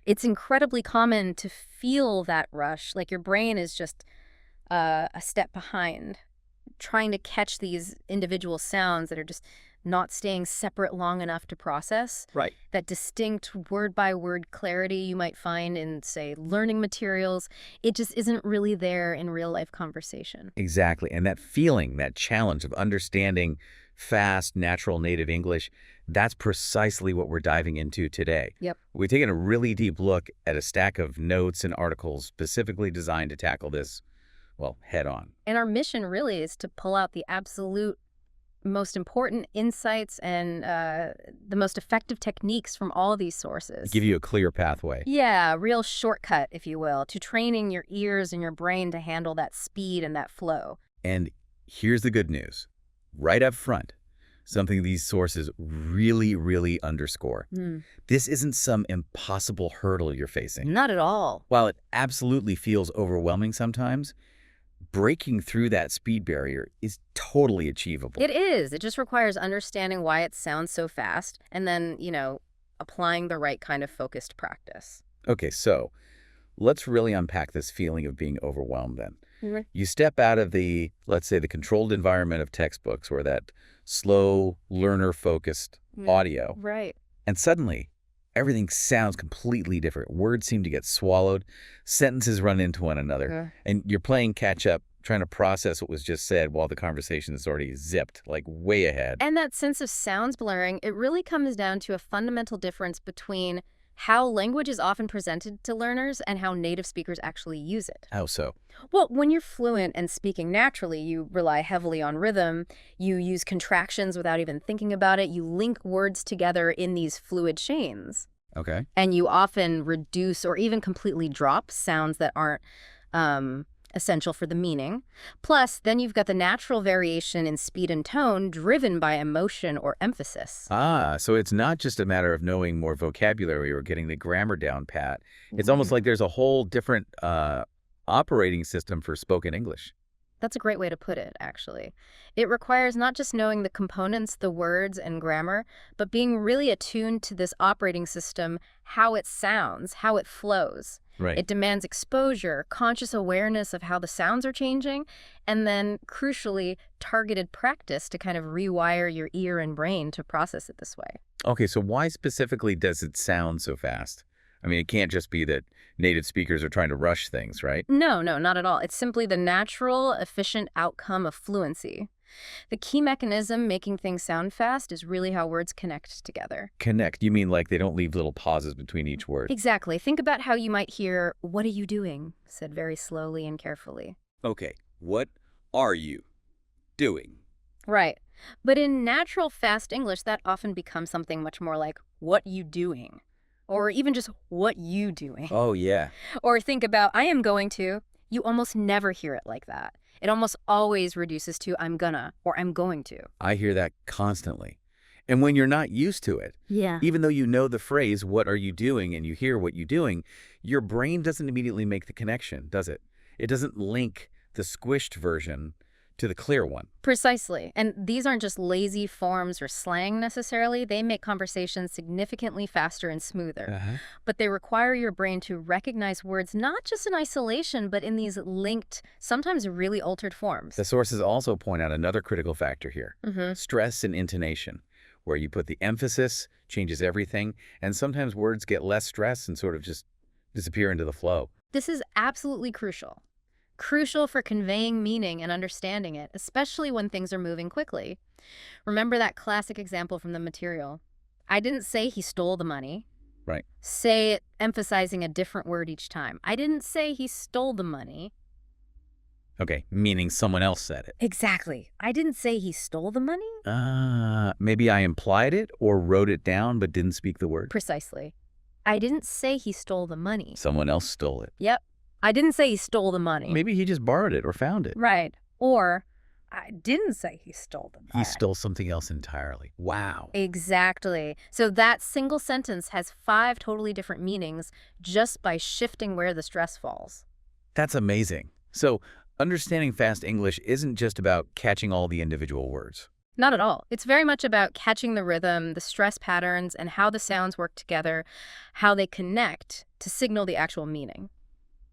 It's incredibly common to feel that rush, like your brain is just a step behind, trying to catch these individual sounds that are just not staying separate long enough to process. Right. That distinct word-by-word clarity you might find in, say, learning materials, it just isn't really there in real-life conversation. Exactly. And that feeling, that challenge of understanding fast, natural native English, that's precisely what we're diving into today. Yep. We've taken a really deep look at a stack of notes and articles specifically designed to tackle this, well, head on. And our mission really is to pull out the absolute most important insights and the most effective techniques from all of these sources. Give you a clear pathway. Yeah, a real shortcut, if you will, to training your ears and your brain to handle that speed and that flow. And here's the good news. Right up front, something these sources really underscore. This isn't some impossible hurdle you're facing. Not at all. While it absolutely feels overwhelming sometimes, breaking through that speed barrier is totally achievable. It is. It just requires understanding why it sounds so fast and then, applying the right kind of focused practice. Okay, so let's really unpack this feeling of being overwhelmed then. Mhm. You step out of the, let's say, the controlled environment of textbooks or that slow, learner-focused audio, Right. and suddenly everything sounds completely different. Words seem to get swallowed, sentences run into one another, and you're playing catch-up, trying to process what was just said while the conversation is already zipped, like way ahead. And that sense of sounds blurring, it really comes down to a fundamental difference between how language is often presented to learners and how native speakers actually use it. How so? Well, when you're fluent and speaking naturally, you rely heavily on rhythm, you use contractions without even thinking about it, you link words together in these fluid chains, Okay. and you often reduce or even completely drop sounds that aren't essential for the meaning. Plus, then you've got the natural variation in speed and tone driven by emotion or emphasis. Ah, so it's not just a matter of knowing more vocabulary or getting the grammar down pat. It's almost like there's a whole different operating system for spoken English. That's a great way to put it, actually. It requires not just knowing the components, the words, and grammar, but being really attuned to this operating system, how it sounds, how it flows. Right. It demands exposure, conscious awareness of how the sounds are changing, and then, crucially, targeted practice to kind of rewire your ear and brain to process it this way. Okay, so why specifically does it sound so fast? I mean, it can't just be that native speakers are trying to rush things, right? No, not at all. It's simply the natural, efficient outcome of fluency. The key mechanism making things sound fast is really how words connect together. Connect. You mean like they don't leave little pauses between each word? Exactly. Think about how you might hear, "What are you doing?" said very slowly and carefully. Okay, what are you doing? Right. But in natural, fast English, that often becomes something much more like, "What you doing?" Or even just, "What you doing?" Oh, yeah. Or think about, "I am going to." You almost never hear it like that. It almost always reduces to, "I'm gonna," or "I'm going to." I hear that constantly. And when you're not used to it, Yeah. even though you know the phrase, what are you doing, and you hear what you're doing, your brain doesn't immediately make the connection, does it? It doesn't link the squished version to the clear one. Precisely. And these aren't just lazy forms or slang necessarily. They make conversations significantly faster and smoother. But they require your brain to recognize words not just in isolation, but in these linked, sometimes really altered forms. The sources also point out another critical factor here, stress and intonation, where you put the emphasis changes everything, and sometimes words get less stress and sort of just disappear into the flow. This is absolutely crucial. Crucial for conveying meaning and understanding it, especially when things are moving quickly. Remember that classic example from the material. I didn't say he stole the money. Right. Say it emphasizing a different word each time. I didn't say he stole the money. Okay, meaning someone else said it. Exactly. I didn't say he stole the money. Maybe I implied it or wrote it down but didn't speak the word. Precisely. I didn't say he stole the money. Someone else stole it. Yep. I didn't say he stole the money. Maybe he just borrowed it or found it. Right. Or, I didn't say he stole the money. He stole something else entirely. Wow. Exactly. So that single sentence has 5 totally different meanings just by shifting where the stress falls. That's amazing. So understanding fast English isn't just about catching all the individual words. Not at all. It's very much about catching the rhythm, the stress patterns, and how the sounds work together, how they connect to signal the actual meaning.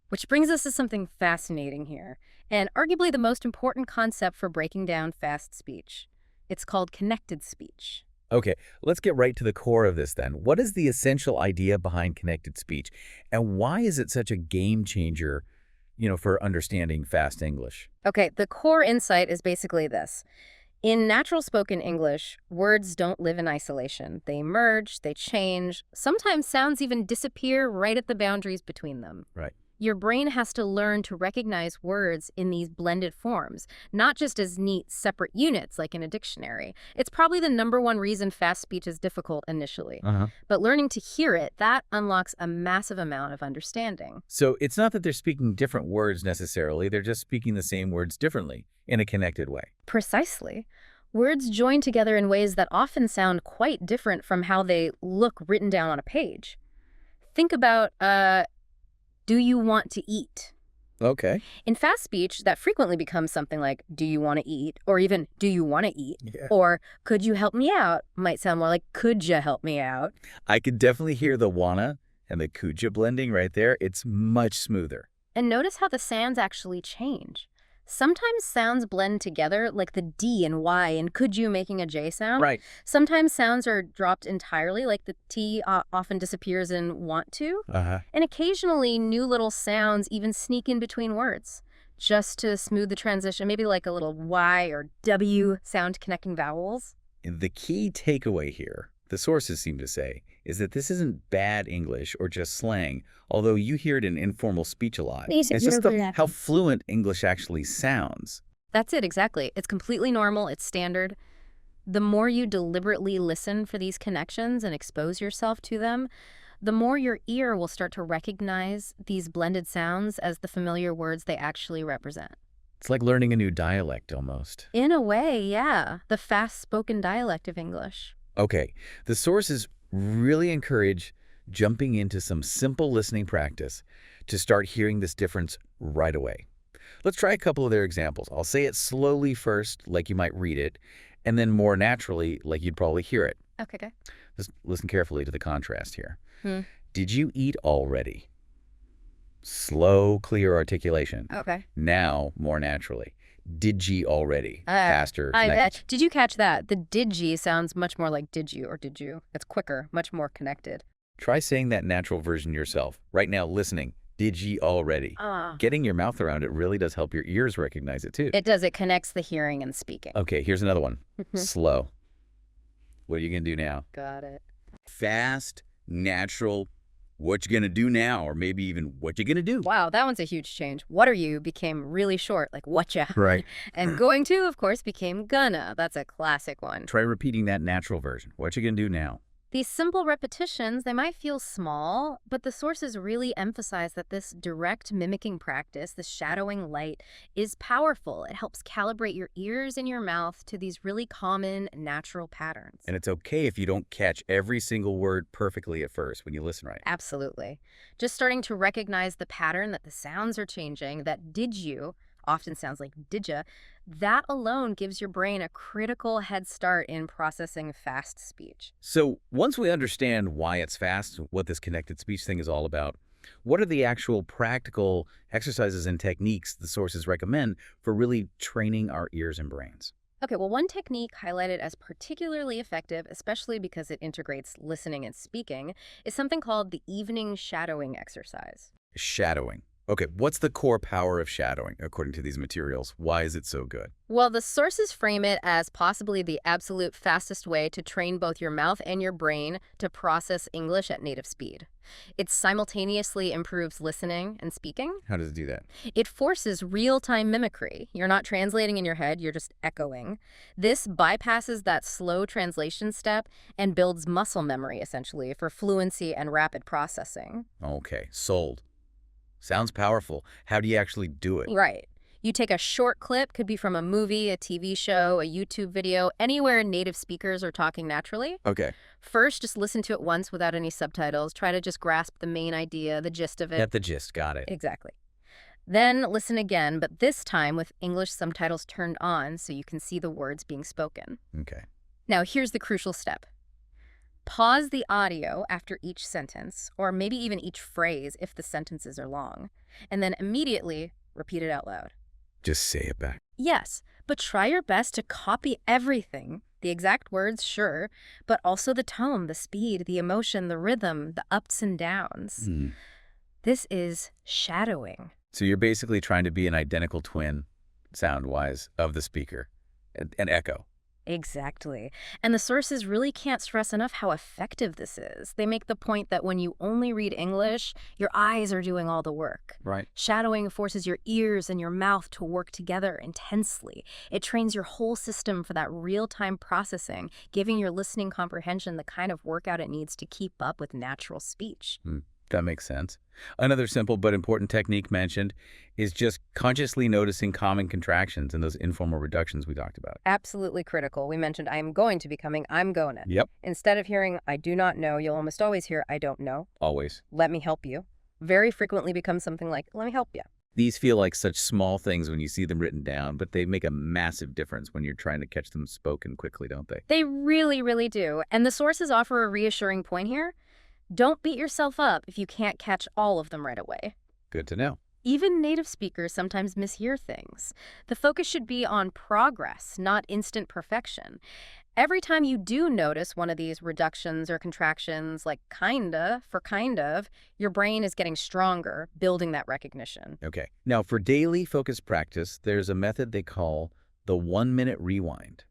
Which brings us to something fascinating here, and arguably the most important concept for breaking down fast speech. It's called connected speech. Okay, let's get right to the core of this then. What is the essential idea behind connected speech, and why is it such a game changer, for understanding fast English? Okay, the core insight is basically this. In natural spoken English, words don't live in isolation. They merge, they change. Sometimes sounds even disappear right at the boundaries between them. Right. Your brain has to learn to recognize words in these blended forms, not just as neat, separate units like in a dictionary. It's probably the #1 reason fast speech is difficult initially. But learning to hear it, that unlocks a massive amount of understanding. So it's not that they're speaking different words necessarily, they're just speaking the same words differently in a connected way. Precisely. Words join together in ways that often sound quite different from how they look written down on a page. Think about, do you want to eat? Okay. In fast speech, that frequently becomes something like, do you want to eat? Or even, do you want to eat? Yeah. Or, could you help me out? Might sound more like, could you help me out? I could definitely hear the wanna and the kuja blending right there. It's much smoother. And notice how the sounds actually change. Sometimes sounds blend together, like the D and Y and could you making a J sound. Right. Sometimes sounds are dropped entirely, like the T often disappears in want to. And occasionally, new little sounds even sneak in between words, just to smooth the transition, maybe like a little Y or W sound connecting vowels. The key takeaway here, the sources seem to say, is that this isn't bad English or just slang, although you hear it in informal speech a lot. It's just how fluent English actually sounds. That's it, exactly. It's completely normal. It's standard. The more you deliberately listen for these connections and expose yourself to them, the more your ear will start to recognize these blended sounds as the familiar words they actually represent. It's like learning a new dialect almost. In a way, yeah. The fast-spoken dialect of English. Okay, the sources really encourage jumping into some simple listening practice to start hearing this difference right away. Let's try a couple of their examples. I'll say it slowly first, like you might read it, and then more naturally, like you'd probably hear it. Okay, good. Just listen carefully to the contrast here. Did you eat already? Slow, clear articulation. Okay. Now, more naturally. Did ye already? Faster. Did you catch that? The did ye sounds much more like did you or did you. It's quicker, much more connected. Try saying that natural version yourself. Right now, listening. Did ye already? Getting your mouth around it really does help your ears recognize it, too. It does. It connects the hearing and speaking. Okay, here's another one. Slow. What are you going to do now? Got it. Fast, natural. What you going to do now? Or maybe even what you going to do? Wow, that one's a huge change. What are you became really short, like whatcha. Right. And going to, of course, became gonna. That's a classic one. Try repeating that natural version. What you going to do now? These simple repetitions, they might feel small, but the sources really emphasize that this direct mimicking practice, the shadowing light, is powerful. It helps calibrate your ears and your mouth to these really common, natural patterns. And it's okay if you don't catch every single word perfectly at first when you listen right. Absolutely. Just starting to recognize the pattern that the sounds are changing, that did you often sounds like didja, that alone gives your brain a critical head start in processing fast speech. So once we understand why it's fast, what this connected speech thing is all about, what are the actual practical exercises and techniques the sources recommend for really training our ears and brains? Okay, well, one technique highlighted as particularly effective, especially because it integrates listening and speaking, is something called the evening shadowing exercise. Shadowing. Okay, what's the core power of shadowing, according to these materials? Why is it so good? Well, the sources frame it as possibly the absolute fastest way to train both your mouth and your brain to process English at native speed. It simultaneously improves listening and speaking. How does it do that? It forces real-time mimicry. You're not translating in your head, you're just echoing. This bypasses that slow translation step and builds muscle memory, essentially, for fluency and rapid processing. Okay, sold. Sounds powerful. How do you actually do it? Right. You take a short clip, could be from a movie, a TV show, a YouTube video, anywhere native speakers are talking naturally. Okay. First, just listen to it once without any subtitles. Try to just grasp the main idea, the gist of it. Get the gist. Got it. Exactly. Then listen again, but this time with English subtitles turned on so you can see the words being spoken. Okay. Now, here's the crucial step. Pause the audio after each sentence, or maybe even each phrase if the sentences are long, and then immediately repeat it out loud. Just say it back. Yes, but try your best to copy everything. The exact words, sure, but also the tone, the speed, the emotion, the rhythm, the ups and downs. This is shadowing. So you're basically trying to be an identical twin, sound-wise, of the speaker, an echo. Exactly. And the sources really can't stress enough how effective this is. They make the point that when you only read English, your eyes are doing all the work. Right. Shadowing forces your ears and your mouth to work together intensely. It trains your whole system for that real-time processing, giving your listening comprehension the kind of workout it needs to keep up with natural speech. That makes sense. Another simple but important technique mentioned is just consciously noticing common contractions and those informal reductions we talked about. Absolutely critical. We mentioned I am going to becoming I'm going to. Yep. Instead of hearing I do not know, you'll almost always hear I don't know. Always. Let me help you. Very frequently becomes something like let me help you. These feel like such small things when you see them written down, but they make a massive difference when you're trying to catch them spoken quickly, don't they? They really, really do. And the sources offer a reassuring point here. Don't beat yourself up if you can't catch all of them right away. Good to know. Even native speakers sometimes mishear things. The focus should be on progress, not instant perfection. Every time you do notice one of these reductions or contractions, like kinda for kind of, your brain is getting stronger, building that recognition. Okay. Now, for daily focused practice, there's a method they call the 1-minute rewind.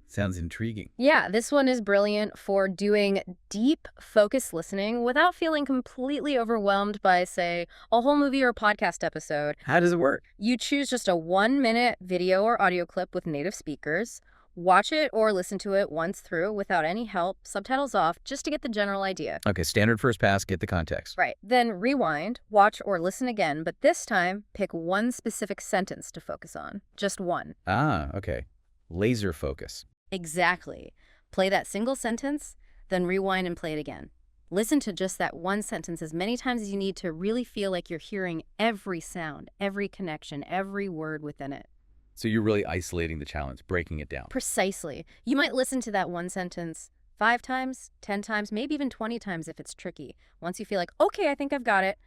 Sounds intriguing. Yeah, this one is brilliant for doing deep, focused listening without feeling completely overwhelmed by, say, a whole movie or podcast episode. How does it work? You choose just a 1-minute video or audio clip with native speakers. Watch it or listen to it once through without any help, subtitles off, just to get the general idea. Okay, standard first pass, get the context. Right. Then rewind, watch or listen again, but this time pick one specific sentence to focus on. Just one. Ah, okay. Laser focus. Exactly. Play that single sentence, then rewind and play it again. Listen to just that one sentence as many times as you need to really feel like you're hearing every sound, every connection, every word within it. So you're really isolating the challenge, breaking it down. Precisely. You might listen to that one sentence 5 times, 10 times, maybe even 20 times if it's tricky. Once you feel like, okay, I think I've got it,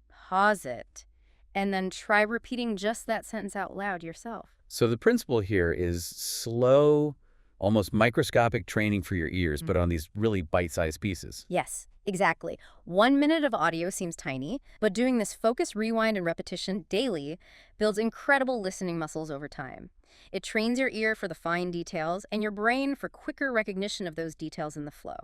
pause it, and then try repeating just that sentence out loud yourself. So the principle here is slow, almost microscopic training for your ears, but on these really bite-sized pieces. Yes, exactly. 1 minute of audio seems tiny, but doing this focus, rewind, and repetition daily builds incredible listening muscles over time. It trains your ear for the fine details and your brain for quicker recognition of those details in the flow.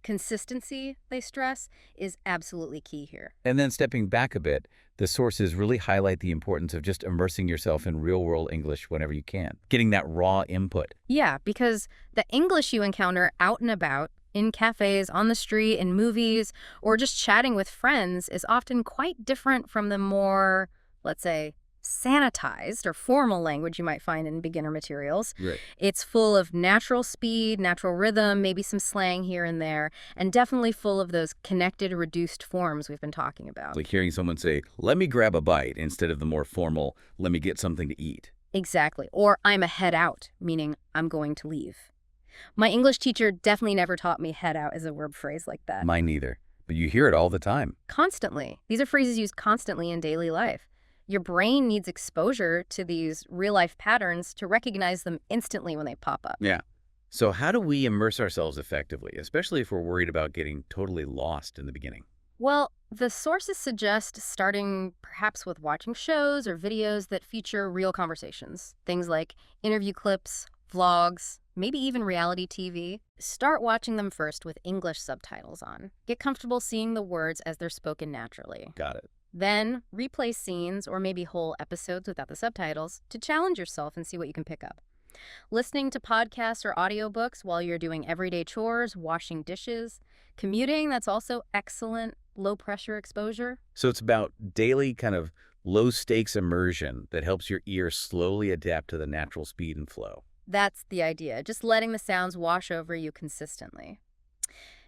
Consistency, they stress, is absolutely key here. And then stepping back a bit, the sources really highlight the importance of just immersing yourself in real-world English whenever you can, getting that raw input. Yeah, because the English you encounter out and about, in cafes, on the street, in movies, or just chatting with friends is often quite different from the more, let's say, sanitized or formal language you might find in beginner materials. Right. It's full of natural speed, natural rhythm, maybe some slang here and there, and definitely full of those connected, reduced forms we've been talking about. Like hearing someone say, let me grab a bite, instead of the more formal, let me get something to eat. Exactly. Or I'm a head out, meaning I'm going to leave. My English teacher definitely never taught me head out as a verb phrase like that. Mine neither. But you hear it all the time. Constantly. These are phrases used constantly in daily life. Your brain needs exposure to these real-life patterns to recognize them instantly when they pop up. Yeah. So how do we immerse ourselves effectively, especially if we're worried about getting totally lost in the beginning? Well, the sources suggest starting perhaps with watching shows or videos that feature real conversations. Things like interview clips, vlogs, maybe even reality TV. Start watching them first with English subtitles on. Get comfortable seeing the words as they're spoken naturally. Got it. Then replay scenes or maybe whole episodes without the subtitles to challenge yourself and see what you can pick up. Listening to podcasts or audiobooks while you're doing everyday chores, washing dishes, commuting, that's also excellent low-pressure exposure. So it's about daily kind of low-stakes immersion that helps your ear slowly adapt to the natural speed and flow. That's the idea, just letting the sounds wash over you consistently.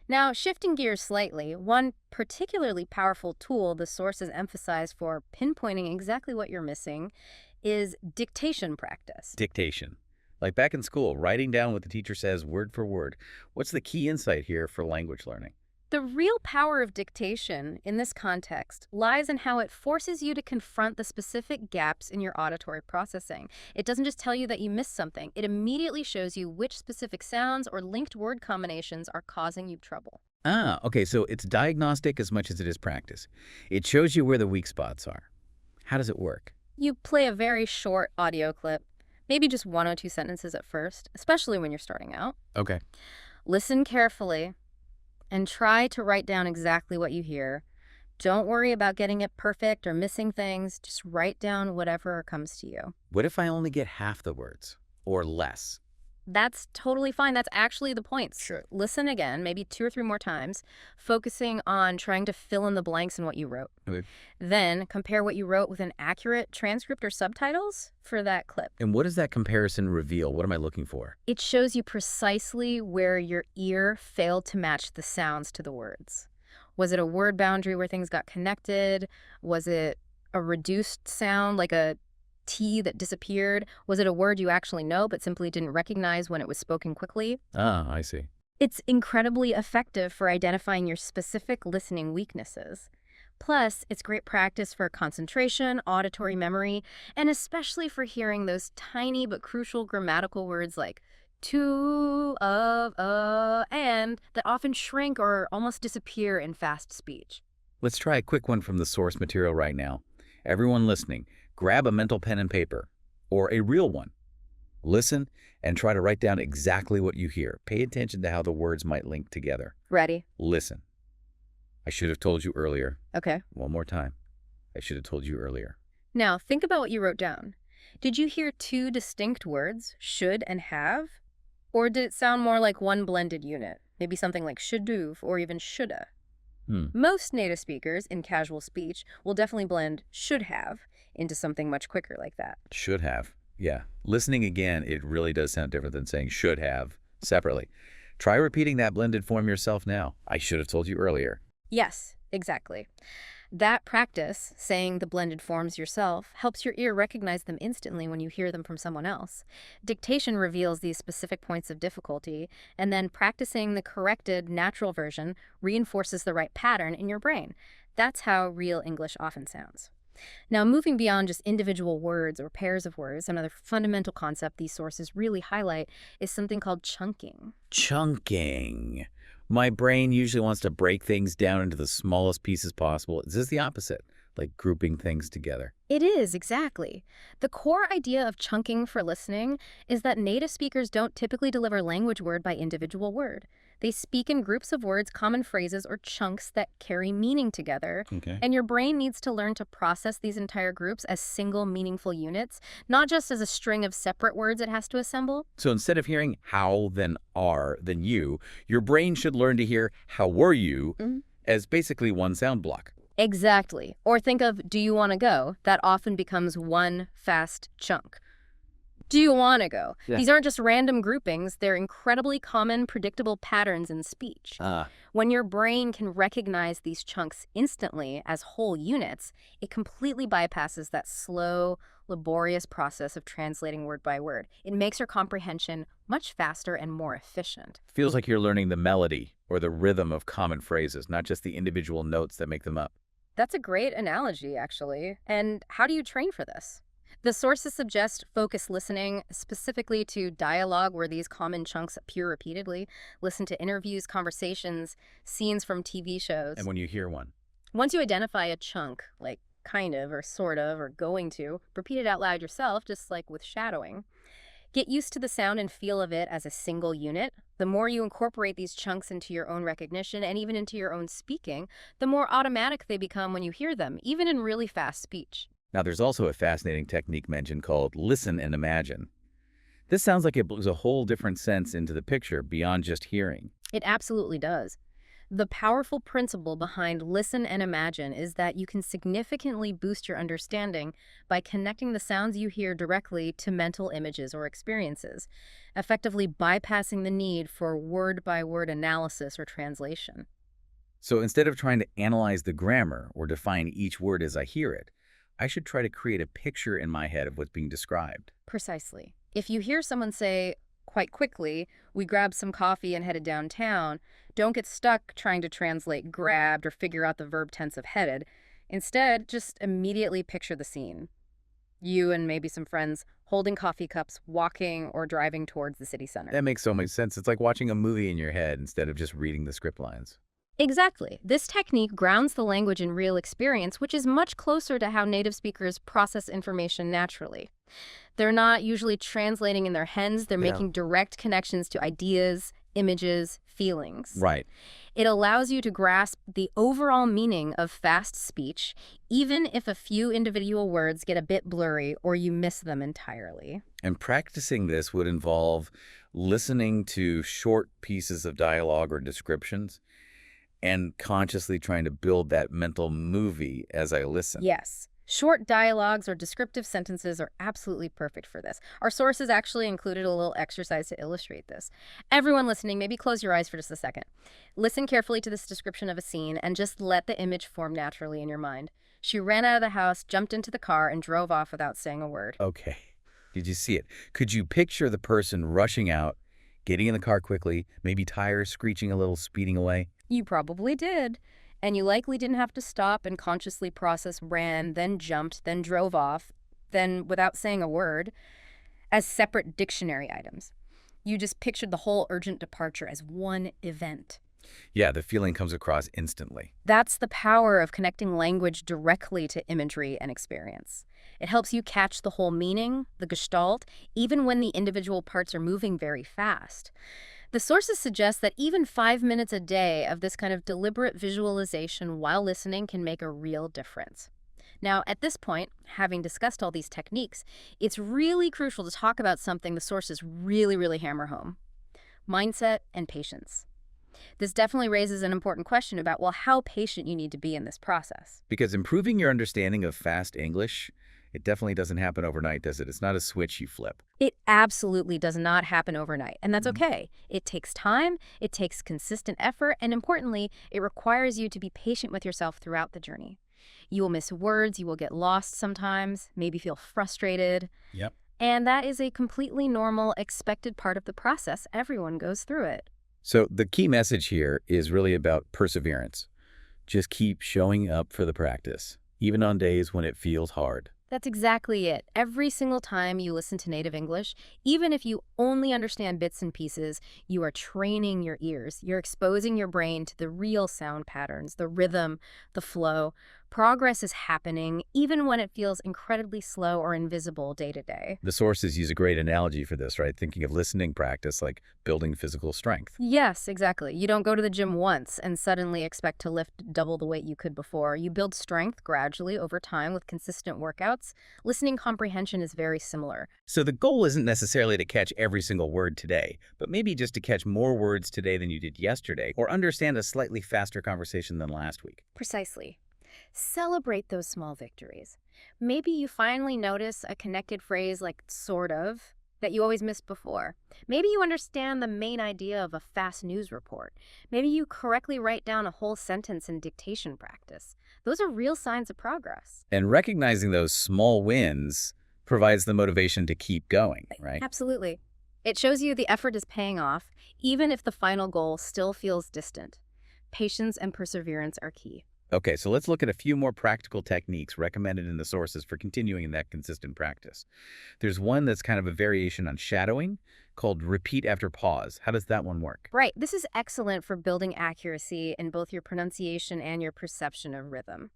Now, shifting gears slightly, one particularly powerful tool the sources emphasize for pinpointing exactly what you're missing is dictation practice. Dictation. Like back in school, writing down what the teacher says word for word. What's the key insight here for language learning? The real power of dictation in this context lies in how it forces you to confront the specific gaps in your auditory processing. It doesn't just tell you that you missed something, it immediately shows you which specific sounds or linked word combinations are causing you trouble. Ah, okay, so it's diagnostic as much as it is practice. It shows you where the weak spots are. How does it work? You play a very short audio clip, maybe just 1 or 2 sentences at first, especially when you're starting out. Okay. Listen carefully and try to write down exactly what you hear. Don't worry about getting it perfect or missing things. Just write down whatever comes to you. What if I only get half the words or less? That's totally fine. That's actually the point. Sure. Listen again, maybe 2 or 3 more times, focusing on trying to fill in the blanks in what you wrote. Okay. Then compare what you wrote with an accurate transcript or subtitles for that clip. And what does that comparison reveal? What am I looking for? It shows you precisely where your ear failed to match the sounds to the words. Was it a word boundary where things got connected? Was it a reduced sound like a T that disappeared? Was it a word you actually know but simply didn't recognize when it was spoken quickly? Ah, I see. It's incredibly effective for identifying your specific listening weaknesses. Plus, it's great practice for concentration, auditory memory, and especially for hearing those tiny but crucial grammatical words like to, of, and that often shrink or almost disappear in fast speech. Let's try a quick one from the source material right now. Everyone listening, grab a mental pen and paper, or a real one. Listen and try to write down exactly what you hear. Pay attention to how the words might link together. Ready? Listen. I should have told you earlier. Okay. One more time. I should have told you earlier. Now, think about what you wrote down. Did you hear 2 distinct words, should and have? Or did it sound more like one blended unit? Maybe something like should've or even shoulda. Most native speakers in casual speech will definitely blend should have into something much quicker like that. Should have. Yeah. Listening again, it really does sound different than saying should have separately. Try repeating that blended form yourself now. I should have told you earlier. Yes, exactly. That practice, saying the blended forms yourself, helps your ear recognize them instantly when you hear them from someone else. Dictation reveals these specific points of difficulty, and then practicing the corrected natural version reinforces the right pattern in your brain. That's how real English often sounds. Now, moving beyond just individual words or pairs of words, another fundamental concept these sources really highlight is something called chunking. Chunking. My brain usually wants to break things down into the smallest pieces possible. Is this the opposite? Like grouping things together? It is, exactly. The core idea of chunking for listening is that native speakers don't typically deliver language word by individual word. They speak in groups of words, common phrases, or chunks that carry meaning together. Okay. And your brain needs to learn to process these entire groups as single meaningful units, not just as a string of separate words it has to assemble. So instead of hearing how, then are, then you, your brain should learn to hear how were you as basically one sound block. Exactly. Or think of do you want to go? That often becomes one fast chunk. Do you want to go? Yeah. These aren't just random groupings. They're incredibly common, predictable patterns in speech. When your brain can recognize these chunks instantly as whole units, it completely bypasses that slow, laborious process of translating word by word. It makes your comprehension much faster and more efficient. Feels like you're learning the melody or the rhythm of common phrases, not just the individual notes that make them up. That's a great analogy, actually. And how do you train for this? The sources suggest focused listening, specifically to dialogue where these common chunks appear repeatedly. Listen to interviews, conversations, scenes from TV shows. And when you hear one. Once you identify a chunk, like kind of or sort of or going to, repeat it out loud yourself, just like with shadowing. Get used to the sound and feel of it as a single unit. The more you incorporate these chunks into your own recognition and even into your own speaking, the more automatic they become when you hear them, even in really fast speech. Now, there's also a fascinating technique mentioned called listen and imagine. This sounds like it brings a whole different sense into the picture beyond just hearing. It absolutely does. The powerful principle behind listen and imagine is that you can significantly boost your understanding by connecting the sounds you hear directly to mental images or experiences, effectively bypassing the need for word-by-word analysis or translation. So instead of trying to analyze the grammar or define each word as I hear it, I should try to create a picture in my head of what's being described. Precisely. If you hear someone say, quite quickly, "We grabbed some coffee and headed downtown," don't get stuck trying to translate grabbed or figure out the verb tense of headed. Instead, just immediately picture the scene. You and maybe some friends holding coffee cups, walking or driving towards the city center. That makes so much sense. It's like watching a movie in your head instead of just reading the script lines. Exactly. This technique grounds the language in real experience, which is much closer to how native speakers process information naturally. They're not usually translating in their heads, they're making direct connections to ideas, images, feelings. Right. It allows you to grasp the overall meaning of fast speech, even if a few individual words get a bit blurry or you miss them entirely. And practicing this would involve listening to short pieces of dialogue or descriptions and consciously trying to build that mental movie as I listen. Yes. Short dialogues or descriptive sentences are absolutely perfect for this. Our sources actually included a little exercise to illustrate this. Everyone listening, maybe close your eyes for just a second. Listen carefully to this description of a scene and just let the image form naturally in your mind. She ran out of the house, jumped into the car, and drove off without saying a word. Okay. Did you see it? Could you picture the person rushing out, getting in the car quickly, maybe tires screeching a little, speeding away? You probably did. And you likely didn't have to stop and consciously process ran, then jumped, then drove off, then without saying a word, as separate dictionary items. You just pictured the whole urgent departure as one event. Yeah, the feeling comes across instantly. That's the power of connecting language directly to imagery and experience. It helps you catch the whole meaning, the gestalt, even when the individual parts are moving very fast. The sources suggest that even 5 minutes a day of this kind of deliberate visualization while listening can make a real difference. Now, at this point, having discussed all these techniques, it's really crucial to talk about something the sources really hammer home: mindset and patience. This definitely raises an important question about, well, how patient you need to be in this process. Because improving your understanding of fast English, it definitely doesn't happen overnight, does it? It's not a switch you flip. It absolutely does not happen overnight, and that's okay. It takes time, it takes consistent effort, and importantly, it requires you to be patient with yourself throughout the journey. You will miss words, you will get lost sometimes, maybe feel frustrated. Yep. And that is a completely normal, expected part of the process. Everyone goes through it. So the key message here is really about perseverance. Just keep showing up for the practice, even on days when it feels hard. That's exactly it. Every single time you listen to native English, even if you only understand bits and pieces, you are training your ears. You're exposing your brain to the real sound patterns, the rhythm, the flow. Progress is happening, even when it feels incredibly slow or invisible day to day. The sources use a great analogy for this, right? Thinking of listening practice like building physical strength. Yes, exactly. You don't go to the gym once and suddenly expect to lift double the weight you could before. You build strength gradually over time with consistent workouts. Listening comprehension is very similar. So the goal isn't necessarily to catch every single word today, but maybe just to catch more words today than you did yesterday, or understand a slightly faster conversation than last week. Precisely. Celebrate those small victories. Maybe you finally notice a connected phrase like sort of that you always missed before. Maybe you understand the main idea of a fast news report. Maybe you correctly write down a whole sentence in dictation practice. Those are real signs of progress. And recognizing those small wins provides the motivation to keep going, right? Absolutely. It shows you the effort is paying off, even if the final goal still feels distant. Patience and perseverance are key. Okay, so let's look at a few more practical techniques recommended in the sources for continuing in that consistent practice. There's one that's kind of a variation on shadowing called repeat after pause. How does that one work? Right. This is excellent for building accuracy in both your pronunciation and your perception of rhythm.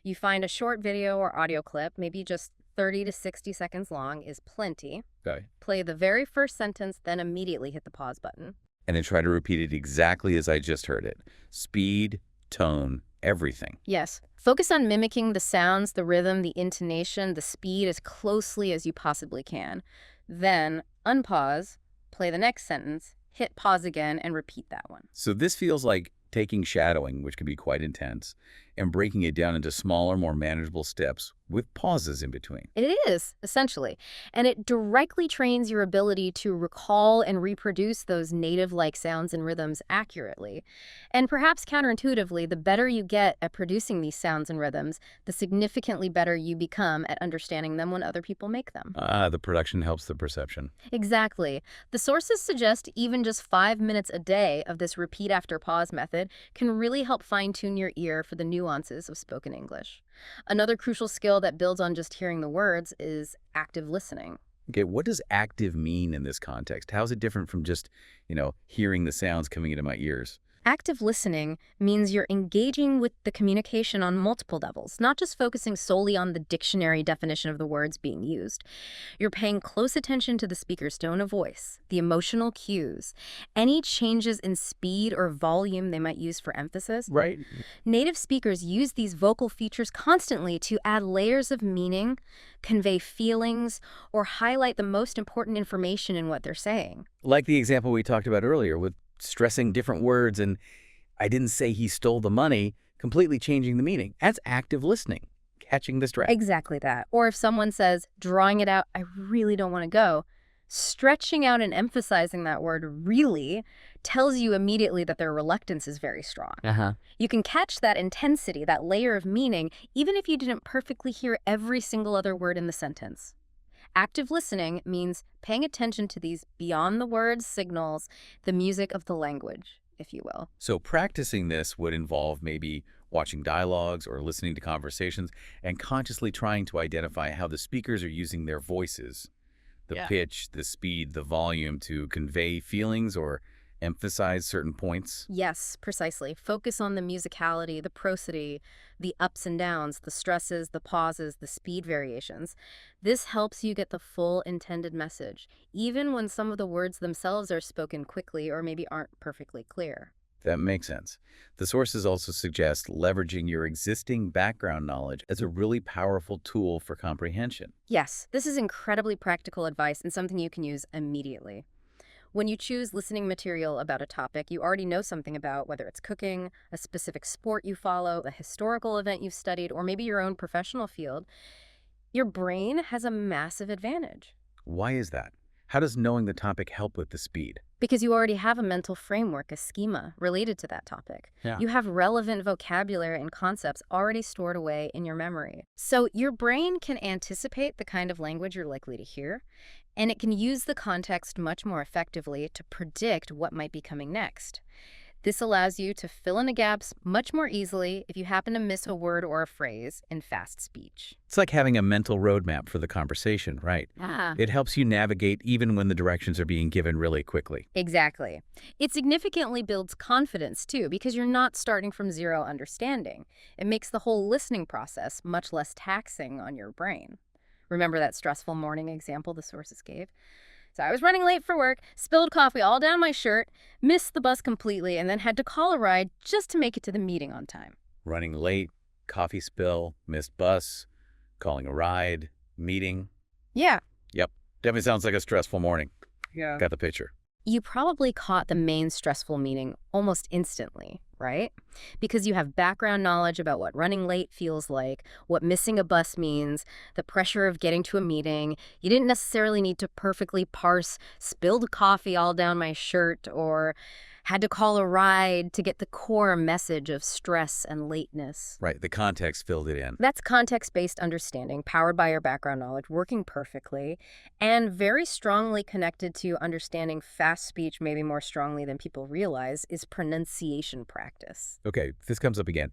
You find a short video or audio clip, maybe just 30 to 60 seconds long, is plenty. Okay. Play the very first sentence, then immediately hit the pause button. And then try to repeat it exactly as I just heard it. Speed, tone, everything. Yes. Focus on mimicking the sounds, the rhythm, the intonation, the speed as closely as you possibly can. Then unpause, play the next sentence, hit pause again, and repeat that one. So this feels like taking shadowing, which can be quite intense, and breaking it down into smaller, more manageable steps with pauses in between. It is, essentially. And it directly trains your ability to recall and reproduce those native-like sounds and rhythms accurately. And perhaps counterintuitively, the better you get at producing these sounds and rhythms, the significantly better you become at understanding them when other people make them. The production helps the perception. Exactly. The sources suggest even just 5 minutes a day of this repeat after pause method can really help fine-tune your ear for the nuances of spoken English. Another crucial skill that builds on just hearing the words is active listening. Okay, what does active mean in this context? How is it different from just, hearing the sounds coming into my ears? Active listening means you're engaging with the communication on multiple levels, not just focusing solely on the dictionary definition of the words being used. You're paying close attention to the speaker's tone of voice, the emotional cues, any changes in speed or volume they might use for emphasis. Right. Native speakers use these vocal features constantly to add layers of meaning, convey feelings, or highlight the most important information in what they're saying. Like the example we talked about earlier with stressing different words and I didn't say he stole the money, completely changing the meaning. That's active listening, catching the stress. Exactly that. Or if someone says, drawing it out, I really don't want to go, stretching out and emphasizing that word really tells you immediately that their reluctance is very strong. You can catch that intensity, that layer of meaning, even if you didn't perfectly hear every single other word in the sentence. Active listening means paying attention to these beyond the words signals, the music of the language, if you will. So practicing this would involve maybe watching dialogues or listening to conversations and consciously trying to identify how the speakers are using their voices, the pitch, the speed, the volume to convey feelings or emphasize certain points. Yes, precisely. Focus on the musicality, the prosody, the ups and downs, the stresses, the pauses, the speed variations. This helps you get the full intended message, even when some of the words themselves are spoken quickly or maybe aren't perfectly clear. That makes sense. The sources also suggest leveraging your existing background knowledge as a really powerful tool for comprehension. Yes, this is incredibly practical advice and something you can use immediately. When you choose listening material about a topic you already know something about, whether it's cooking, a specific sport you follow, a historical event you've studied, or maybe your own professional field, your brain has a massive advantage. Why is that? How does knowing the topic help with the speed? Because you already have a mental framework, a schema, related to that topic. You have relevant vocabulary and concepts already stored away in your memory. So your brain can anticipate the kind of language you're likely to hear, and it can use the context much more effectively to predict what might be coming next. This allows you to fill in the gaps much more easily if you happen to miss a word or a phrase in fast speech. It's like having a mental roadmap for the conversation, right? It helps you navigate even when the directions are being given really quickly. Exactly. It significantly builds confidence, too, because you're not starting from zero understanding. It makes the whole listening process much less taxing on your brain. Remember that stressful morning example the sources gave? So I was running late for work, spilled coffee all down my shirt, missed the bus completely, and then had to call a ride just to make it to the meeting on time. Running late, coffee spill, missed bus, calling a ride, meeting. Yeah. Yep. Definitely sounds like a stressful morning. Yeah. Got the picture. You probably caught the main stressful meaning almost instantly, right? Because you have background knowledge about what running late feels like, what missing a bus means, the pressure of getting to a meeting. You didn't necessarily need to perfectly parse spilled coffee all down my shirt or had to call a ride to get the core message of stress and lateness. Right, the context filled it in. That's context-based understanding, powered by your background knowledge, working perfectly, and very strongly connected to understanding fast speech, maybe more strongly than people realize, is pronunciation practice. Okay, this comes up again.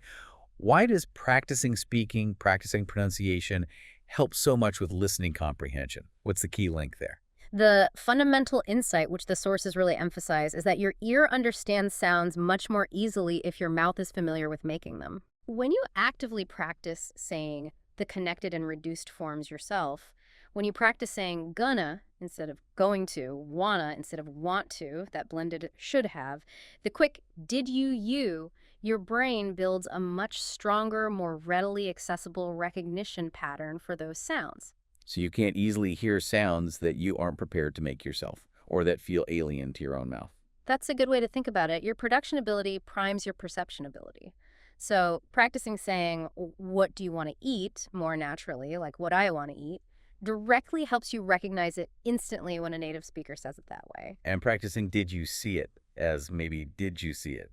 Why does practicing speaking, practicing pronunciation help so much with listening comprehension? What's the key link there? The fundamental insight, which the sources really emphasize, is that your ear understands sounds much more easily if your mouth is familiar with making them. When you actively practice saying the connected and reduced forms yourself, when you practice saying gonna instead of going to, wanna instead of want to, that blended should have, the quick did you, your brain builds a much stronger, more readily accessible recognition pattern for those sounds. So you can't easily hear sounds that you aren't prepared to make yourself or that feel alien to your own mouth. That's a good way to think about it. Your production ability primes your perception ability. So practicing saying, what do you want to eat more naturally, like what I want to eat, directly helps you recognize it instantly when a native speaker says it that way. And practicing did you see it as maybe did you see it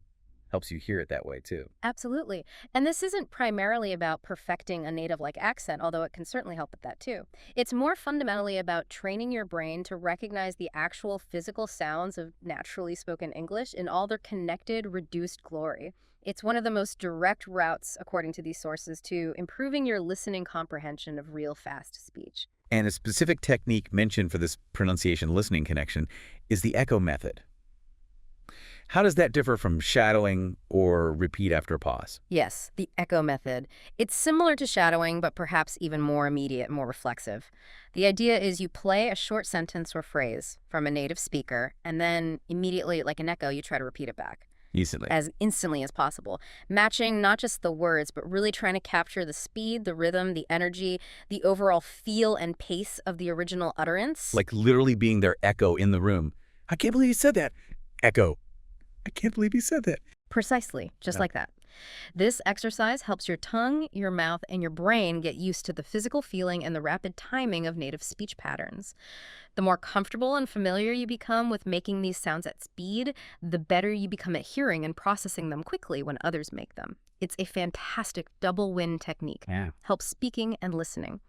helps you hear it that way too. Absolutely. And this isn't primarily about perfecting a native-like accent, although it can certainly help with that too. It's more fundamentally about training your brain to recognize the actual physical sounds of naturally spoken English in all their connected, reduced glory. It's one of the most direct routes, according to these sources, to improving your listening comprehension of real fast speech. And a specific technique mentioned for this pronunciation listening connection is the echo method. How does that differ from shadowing or repeat after a pause? Yes, the echo method. It's similar to shadowing, but perhaps even more immediate, more reflexive. The idea is you play a short sentence or phrase from a native speaker, and then immediately, like an echo, you try to repeat it back. As instantly as possible, matching not just the words, but really trying to capture the speed, the rhythm, the energy, the overall feel and pace of the original utterance. Like literally being their echo in the room. I can't believe you said that. Echo. I can't believe you said that. Precisely, just like that. This exercise helps your tongue, your mouth, and your brain get used to the physical feeling and the rapid timing of native speech patterns. The more comfortable and familiar you become with making these sounds at speed, the better you become at hearing and processing them quickly when others make them. It's a fantastic double win technique. Yeah. Helps speaking and listening.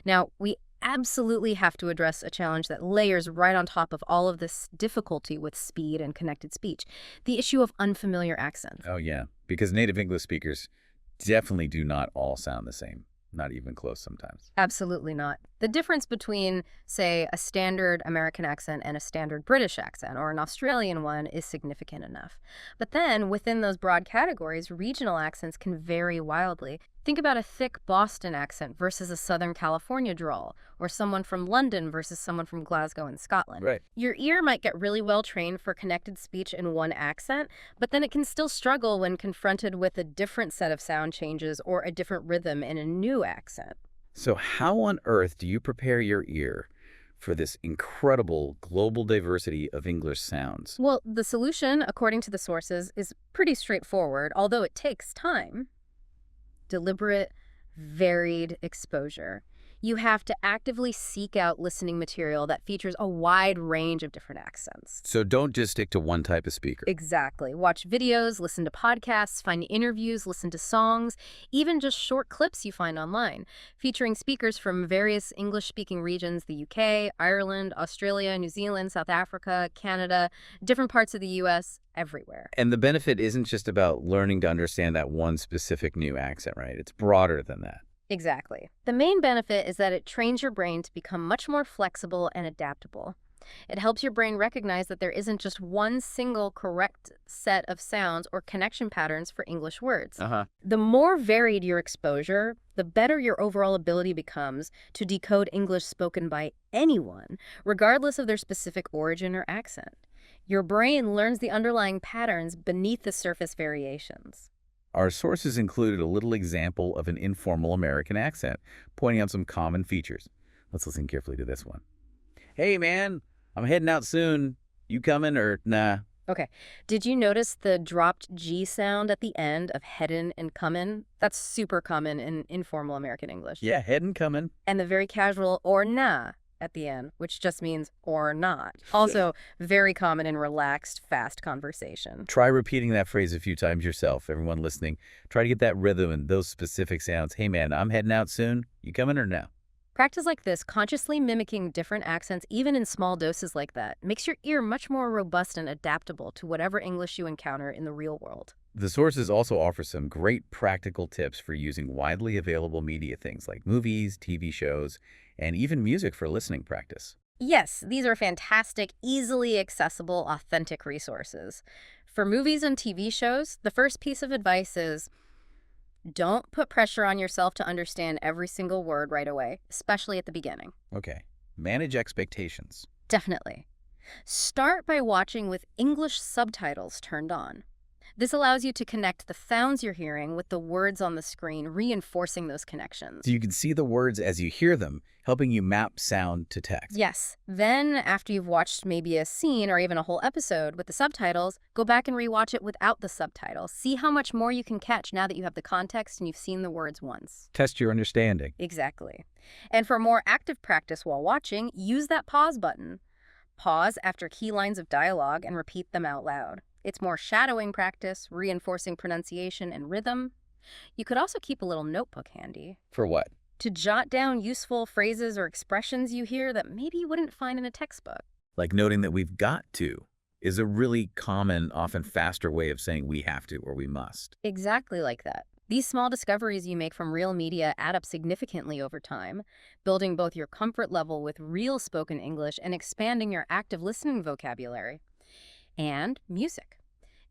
Now, we absolutely have to address a challenge that layers right on top of all of this difficulty with speed and connected speech, the issue of unfamiliar accents. Oh, yeah. Because native English speakers definitely do not all sound the same. Not even close sometimes. Absolutely not. The difference between, say, a standard American accent and a standard British accent or an Australian one is significant enough. But then, within those broad categories, regional accents can vary wildly. Think about a thick Boston accent versus a Southern California drawl, or someone from London versus someone from Glasgow in Scotland. Right. Your ear might get really well trained for connected speech in one accent, but then it can still struggle when confronted with a different set of sound changes or a different rhythm in a new accent. So how on earth do you prepare your ear for this incredible global diversity of English sounds? Well, the solution, according to the sources, is pretty straightforward, although it takes time. Deliberate, varied exposure. You have to actively seek out listening material that features a wide range of different accents. So don't just stick to one type of speaker. Exactly. Watch videos, listen to podcasts, find interviews, listen to songs, even just short clips you find online, featuring speakers from various English-speaking regions, the UK, Ireland, Australia, New Zealand, South Africa, Canada, different parts of the US, everywhere. And the benefit isn't just about learning to understand that one specific new accent, right? It's broader than that. Exactly. The main benefit is that it trains your brain to become much more flexible and adaptable. It helps your brain recognize that there isn't just one single correct set of sounds or connection patterns for English words. The more varied your exposure, the better your overall ability becomes to decode English spoken by anyone, regardless of their specific origin or accent. Your brain learns the underlying patterns beneath the surface variations. Our sources included a little example of an informal American accent, pointing out some common features. Let's listen carefully to this one. Hey, man, I'm heading out soon. You coming or nah? Okay. Did you notice the dropped G sound at the end of headin' and comin'? That's super common in informal American English. Yeah, heading coming. And the very casual or nah at the end, which just means or not. Also very common in relaxed, fast conversation. Try repeating that phrase a few times yourself, everyone listening. Try to get that rhythm and those specific sounds. Hey, man, I'm heading out soon. You coming or no? Practice like this, consciously mimicking different accents, even in small doses like that, makes your ear much more robust and adaptable to whatever English you encounter in the real world. The sources also offer some great practical tips for using widely available media, things like movies, TV shows, and even music for listening practice. Yes, these are fantastic, easily accessible, authentic resources. For movies and TV shows, the first piece of advice is don't put pressure on yourself to understand every single word right away, especially at the beginning. Okay. Manage expectations. Definitely. Start by watching with English subtitles turned on. This allows you to connect the sounds you're hearing with the words on the screen, reinforcing those connections. So you can see the words as you hear them, helping you map sound to text. Yes. Then, after you've watched maybe a scene or even a whole episode with the subtitles, go back and rewatch it without the subtitles. See how much more you can catch now that you have the context and you've seen the words once. Test your understanding. Exactly. And for more active practice while watching, use that pause button. Pause after key lines of dialogue and repeat them out loud. It's more shadowing practice, reinforcing pronunciation and rhythm. You could also keep a little notebook handy For what? to jot down useful phrases or expressions you hear that maybe you wouldn't find in a textbook. Like noting that we've got to is a really common, often faster way of saying we have to or we must. Exactly like that. These small discoveries you make from real media add up significantly over time, building both your comfort level with real spoken English and expanding your active listening vocabulary. And music.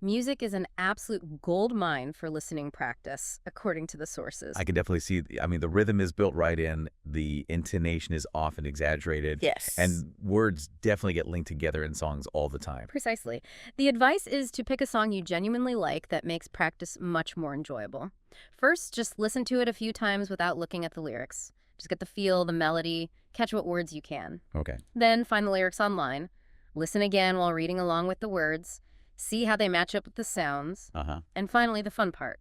Music is an absolute gold mine for listening practice, according to the sources. I can definitely see, the rhythm is built right in, the intonation is often exaggerated. Yes. And words definitely get linked together in songs all the time. Precisely. The advice is to pick a song you genuinely like that makes practice much more enjoyable. First, just listen to it a few times without looking at the lyrics. Just get the feel, the melody, catch what words you can. Okay. Then find the lyrics online. Listen again while reading along with the words. See how they match up with the sounds. And finally, the fun part.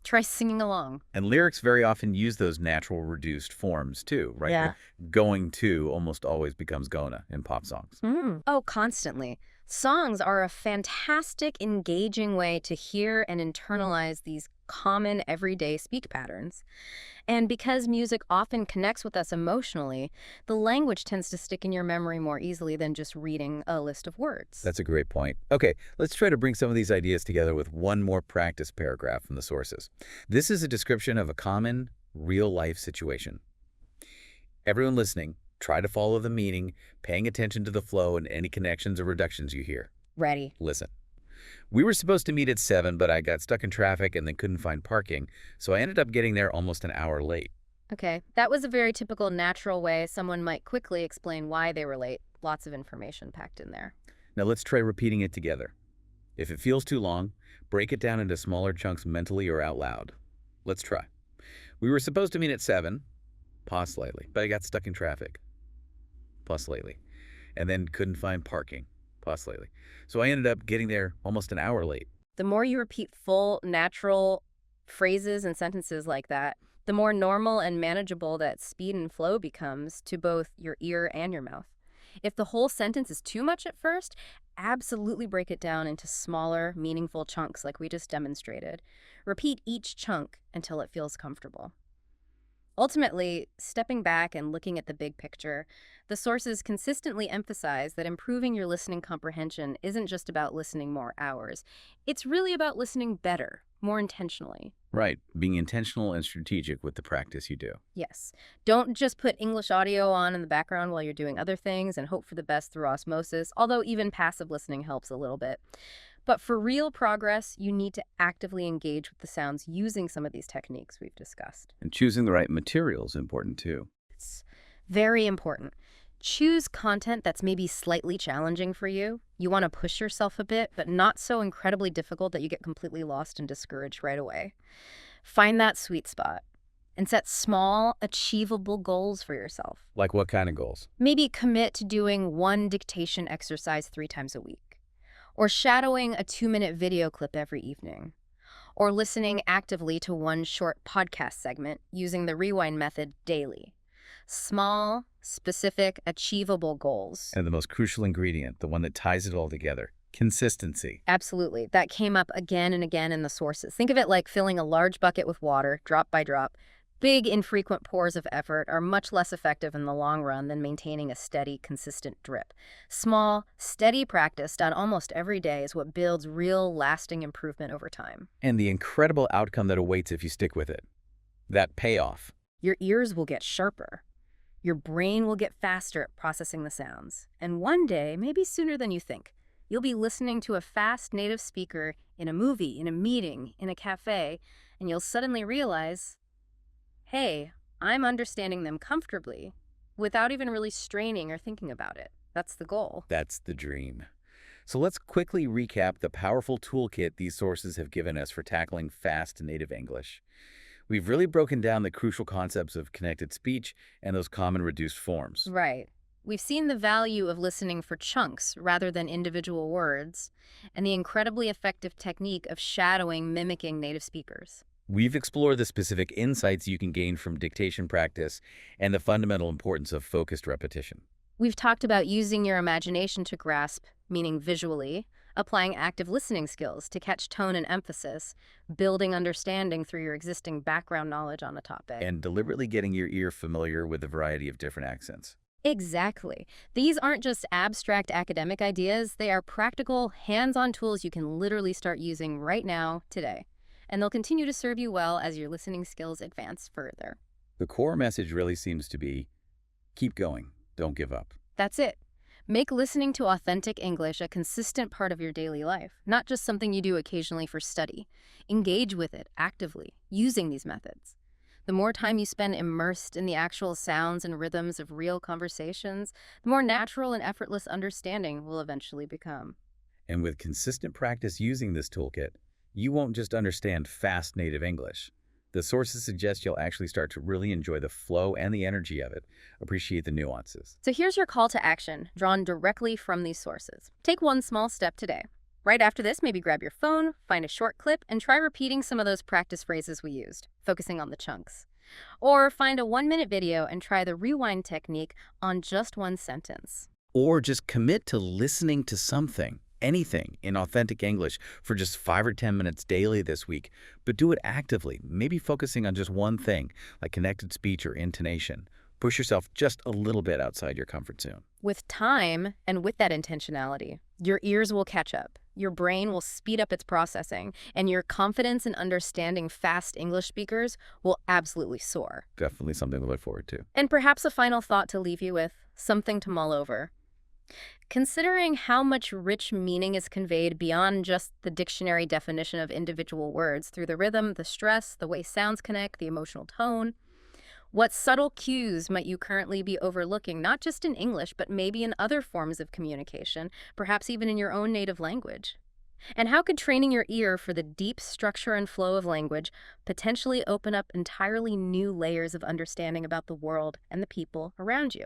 Try singing along. And lyrics very often use those natural reduced forms too, right? Yeah. Like going to almost always becomes gonna in pop songs. Oh, constantly. Songs are a fantastic, engaging way to hear and internalize these common everyday speak patterns. And because music often connects with us emotionally, the language tends to stick in your memory more easily than just reading a list of words. That's a great point. Okay, let's try to bring some of these ideas together with one more practice paragraph from the sources. This is a description of a common, real-life situation. Everyone listening, try to follow the meaning, paying attention to the flow and any connections or reductions you hear. Ready. Listen. We were supposed to meet at 7, but I got stuck in traffic and then couldn't find parking, so I ended up getting there almost an hour late. Okay, that was a very typical natural way someone might quickly explain why they were late. Lots of information packed in there. Now let's try repeating it together. If it feels too long, break it down into smaller chunks mentally or out loud. Let's try. We were supposed to meet at 7, pause slightly, but I got stuck in traffic. Pause slightly. And then couldn't find parking. Pause slightly. So I ended up getting there almost an hour late. The more you repeat full, natural phrases and sentences like that, the more normal and manageable that speed and flow becomes to both your ear and your mouth. If the whole sentence is too much at first, absolutely break it down into smaller, meaningful chunks like we just demonstrated. Repeat each chunk until it feels comfortable. Ultimately, stepping back and looking at the big picture, the sources consistently emphasize that improving your listening comprehension isn't just about listening more hours. It's really about listening better, more intentionally. Right. Being intentional and strategic with the practice you do. Yes. Don't just put English audio on in the background while you're doing other things and hope for the best through osmosis, although even passive listening helps a little bit. But for real progress, you need to actively engage with the sounds using some of these techniques we've discussed. And choosing the right material is important too. It's very important. Choose content that's maybe slightly challenging for you. You want to push yourself a bit, but not so incredibly difficult that you get completely lost and discouraged right away. Find that sweet spot and set small, achievable goals for yourself. Like what kind of goals? Maybe commit to doing one dictation exercise 3 times a week, or shadowing a 2-minute video clip every evening, or listening actively to one short podcast segment using the rewind method daily. Small, specific, achievable goals. And the most crucial ingredient, the one that ties it all together, consistency. Absolutely. That came up again and again in the sources. Think of it like filling a large bucket with water, drop by drop. Big, infrequent pours of effort are much less effective in the long run than maintaining a steady, consistent drip. Small, steady practice done almost every day is what builds real, lasting improvement over time. And the incredible outcome that awaits if you stick with it. That payoff. Your ears will get sharper. Your brain will get faster at processing the sounds. And one day, maybe sooner than you think, you'll be listening to a fast native speaker in a movie, in a meeting, in a cafe, and you'll suddenly realize, hey, I'm understanding them comfortably without even really straining or thinking about it. That's the goal. That's the dream. So let's quickly recap the powerful toolkit these sources have given us for tackling fast native English. We've really broken down the crucial concepts of connected speech and those common reduced forms. Right. We've seen the value of listening for chunks rather than individual words, and the incredibly effective technique of shadowing mimicking native speakers. We've explored the specific insights you can gain from dictation practice and the fundamental importance of focused repetition. We've talked about using your imagination to grasp, meaning visually, applying active listening skills to catch tone and emphasis, building understanding through your existing background knowledge on a topic. And deliberately getting your ear familiar with a variety of different accents. Exactly. These aren't just abstract academic ideas, they are practical, hands-on tools you can literally start using right now, today. And they'll continue to serve you well as your listening skills advance further. The core message really seems to be, keep going, don't give up. That's it. Make listening to authentic English a consistent part of your daily life, not just something you do occasionally for study. Engage with it actively, using these methods. The more time you spend immersed in the actual sounds and rhythms of real conversations, the more natural and effortless understanding will eventually become. And with consistent practice using this toolkit, you won't just understand fast native English. The sources suggest you'll actually start to really enjoy the flow and the energy of it, appreciate the nuances. So here's your call to action, drawn directly from these sources. Take one small step today. Right after this, maybe grab your phone, find a short clip, and try repeating some of those practice phrases we used, focusing on the chunks. Or find a 1-minute video and try the rewind technique on just one sentence. Or just commit to listening to something, anything, in authentic English for just 5 or 10 minutes daily this week, but do it actively, maybe focusing on just one thing, like connected speech or intonation. Push yourself just a little bit outside your comfort zone. With time and with that intentionality, your ears will catch up, your brain will speed up its processing, and your confidence in understanding fast English speakers will absolutely soar. Definitely something to look forward to. And perhaps a final thought to leave you with, something to mull over. Considering how much rich meaning is conveyed beyond just the dictionary definition of individual words through the rhythm, the stress, the way sounds connect, the emotional tone, what subtle cues might you currently be overlooking, not just in English, but maybe in other forms of communication, perhaps even in your own native language? And how could training your ear for the deep structure and flow of language potentially open up entirely new layers of understanding about the world and the people around you?